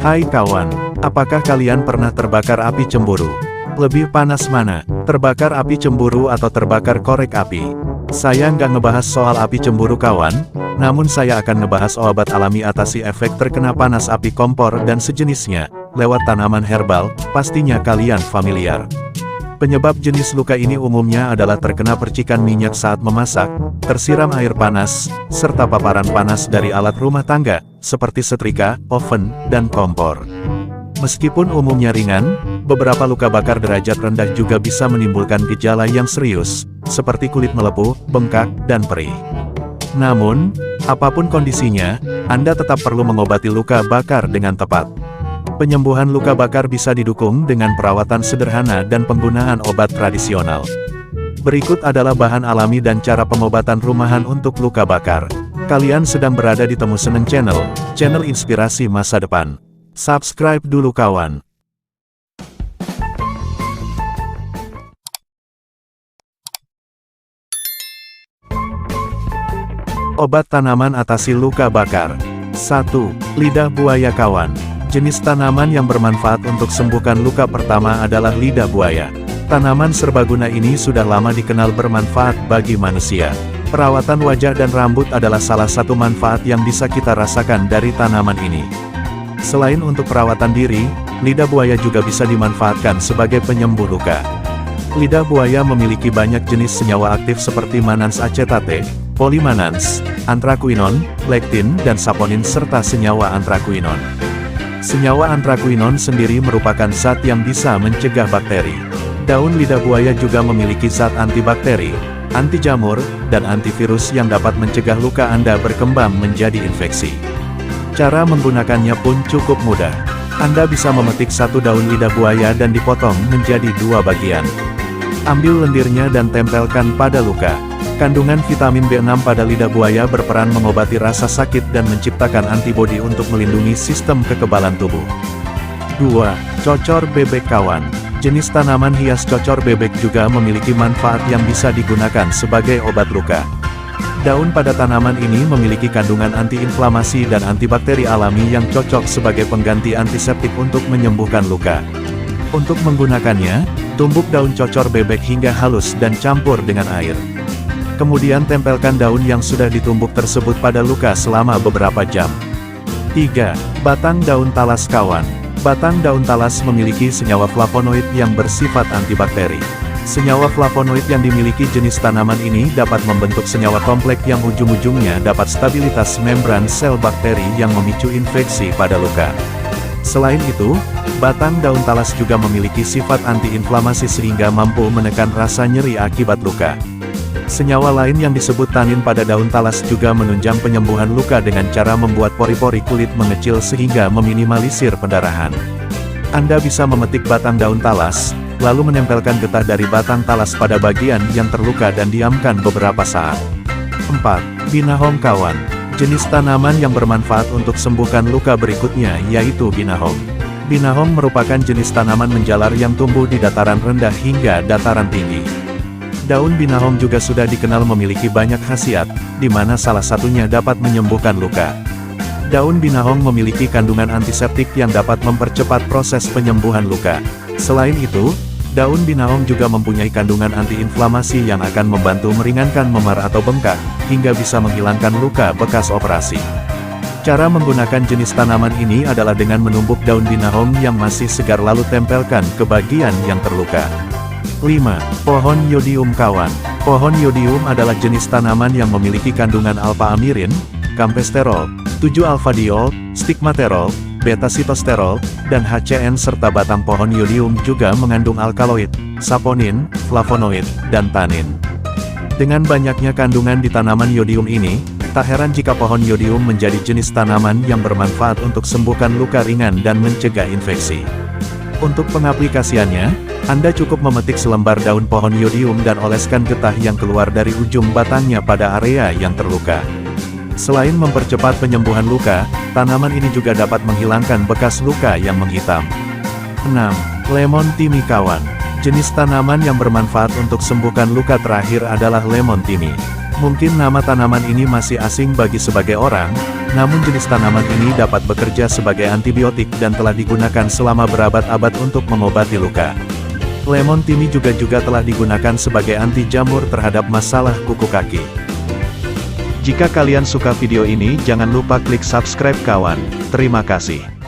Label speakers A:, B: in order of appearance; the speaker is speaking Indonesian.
A: Hai kawan, apakah kalian pernah terbakar api cemburu? Lebih panas mana, terbakar api cemburu atau terbakar korek api? Saya nggak ngebahas soal api cemburu kawan, namun saya akan ngebahas obat alami atasi efek terkena panas api kompor dan sejenisnya, lewat tanaman herbal, pastinya kalian familiar. Penyebab jenis luka ini umumnya adalah terkena percikan minyak saat memasak, tersiram air panas, serta paparan panas dari alat rumah tangga, seperti setrika, oven, dan kompor. Meskipun umumnya ringan, beberapa luka bakar derajat rendah juga bisa menimbulkan gejala yang serius, seperti kulit melepuh, bengkak, dan perih. Namun, apapun kondisinya, Anda tetap perlu mengobati luka bakar dengan tepat. Penyembuhan luka bakar bisa didukung dengan perawatan sederhana dan penggunaan obat tradisional. Berikut adalah bahan alami dan cara pengobatan rumahan untuk luka bakar. Kalian sedang berada di Temu Seneng Channel, channel inspirasi masa depan. Subscribe dulu kawan. Obat tanaman atasi luka bakar. 1. Lidah buaya kawan. Jenis tanaman yang bermanfaat untuk sembuhkan luka pertama adalah lidah buaya. Tanaman serbaguna ini sudah lama dikenal bermanfaat bagi manusia. Perawatan wajah dan rambut adalah salah satu manfaat yang bisa kita rasakan dari tanaman ini. Selain untuk perawatan diri, lidah buaya juga bisa dimanfaatkan sebagai penyembuh luka. Lidah buaya memiliki banyak jenis senyawa aktif seperti mannans acetate, polymannans, anthraquinone, lectin dan saponin serta senyawa anthraquinone. Senyawa anthraquinone sendiri merupakan zat yang bisa mencegah bakteri. Daun lidah buaya juga memiliki zat antibakteri, anti jamur, dan antivirus yang dapat mencegah luka Anda berkembang menjadi infeksi. Cara menggunakannya pun cukup mudah. Anda bisa memetik satu daun lidah buaya dan dipotong menjadi 2 bagian. Ambil lendirnya dan tempelkan pada luka. Kandungan vitamin B6 pada lidah buaya berperan mengobati rasa sakit dan menciptakan antibodi untuk melindungi sistem kekebalan tubuh. 2. Cocor bebek kawan. Jenis tanaman hias cocor bebek juga memiliki manfaat yang bisa digunakan sebagai obat luka. Daun pada tanaman ini memiliki kandungan antiinflamasi dan antibakteri alami yang cocok sebagai pengganti antiseptik untuk menyembuhkan luka. Untuk menggunakannya, tumbuk daun cocor bebek hingga halus dan campur dengan air. Kemudian tempelkan daun yang sudah ditumbuk tersebut pada luka selama beberapa jam. 3. Batang daun talas kawan. Batang daun talas memiliki senyawa flavonoid yang bersifat antibakteri. Senyawa flavonoid yang dimiliki jenis tanaman ini dapat membentuk senyawa kompleks yang ujung-ujungnya dapat stabilitas membran sel bakteri yang memicu infeksi pada luka. Selain itu, batang daun talas juga memiliki sifat antiinflamasi sehingga mampu menekan rasa nyeri akibat luka. Senyawa lain yang disebut tanin pada daun talas juga menunjang penyembuhan luka dengan cara membuat pori-pori kulit mengecil sehingga meminimalisir pendarahan. Anda bisa memetik batang daun talas, lalu menempelkan getah dari batang talas pada bagian yang terluka dan diamkan beberapa saat. 4. Binahong kawan. Jenis tanaman yang bermanfaat untuk sembuhkan luka berikutnya yaitu binahong. Binahong merupakan jenis tanaman menjalar yang tumbuh di dataran rendah hingga dataran tinggi. Daun binahong juga sudah dikenal memiliki banyak khasiat, di mana salah satunya dapat menyembuhkan luka. Daun binahong memiliki kandungan antiseptik yang dapat mempercepat proses penyembuhan luka. Selain itu, daun binahong juga mempunyai kandungan antiinflamasi yang akan membantu meringankan memar atau bengkak, hingga bisa menghilangkan luka bekas operasi. Cara menggunakan jenis tanaman ini adalah dengan menumbuk daun binahong yang masih segar lalu tempelkan ke bagian yang terluka. 5. Pohon yodium kawan. Pohon yodium adalah jenis tanaman yang memiliki kandungan alpha-amirin, kampesterol, 7-alfa-diol, stigmaterol, beta-sitosterol, dan HCN serta batang pohon yodium juga mengandung alkaloid, saponin, flavonoid, dan tanin. Dengan banyaknya kandungan di tanaman yodium ini, tak heran jika pohon yodium menjadi jenis tanaman yang bermanfaat untuk sembuhkan luka ringan dan mencegah infeksi. Untuk pengaplikasiannya, Anda cukup memetik selembar daun pohon yodium dan oleskan getah yang keluar dari ujung batangnya pada area yang terluka. Selain mempercepat penyembuhan luka, tanaman ini juga dapat menghilangkan bekas luka yang menghitam. 6. Lemon timi kawan. Jenis tanaman yang bermanfaat untuk sembuhkan luka terakhir adalah lemon timi. Mungkin nama tanaman ini masih asing bagi sebagai orang, Namun jenis tanaman ini dapat bekerja sebagai antibiotik dan telah digunakan selama berabad-abad untuk mengobati luka. Lemon timi juga telah digunakan sebagai anti jamur terhadap masalah kuku kaki. Jika kalian suka video ini, jangan lupa klik subscribe kawan. Terima kasih.